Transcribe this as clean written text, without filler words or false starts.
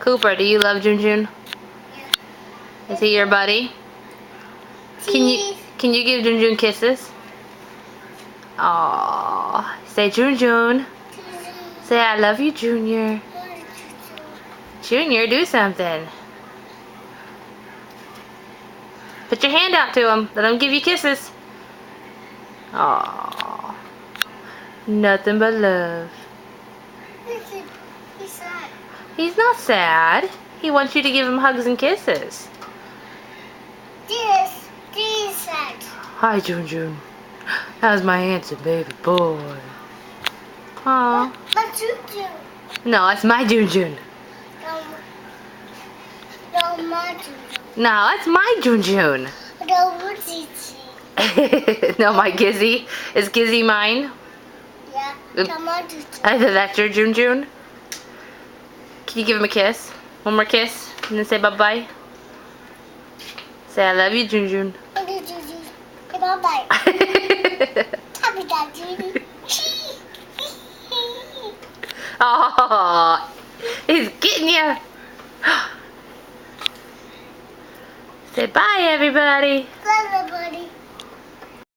Cooper, do you love Junjun? Yeah. Is he your buddy? Can you give Junjun kisses? Aww. Say Junjun. Say I love you, Junior. Junior, do something. Put your hand out to him. Let him give you kisses. Aww. Nothing but love. He's sad. He's not sad. He wants you to give him hugs and kisses. This is sad. Hi, Junjun. How's my handsome baby boy? Aw. But Junjun. No, that's my Junjun. No, my Junjun. No, that's my Junjun. No, Gigi. No, my Gizzy. Is Gizzy mine? Yeah, come on, Junjun. That's your Junjun? Can you give him a kiss? One more kiss? And then say bye-bye? Say I love you, Junjun. Okay, Junjun. Okay, bye-bye. Happy that, Junjun. Oh, he's getting you. Say bye, everybody. Bye, everybody.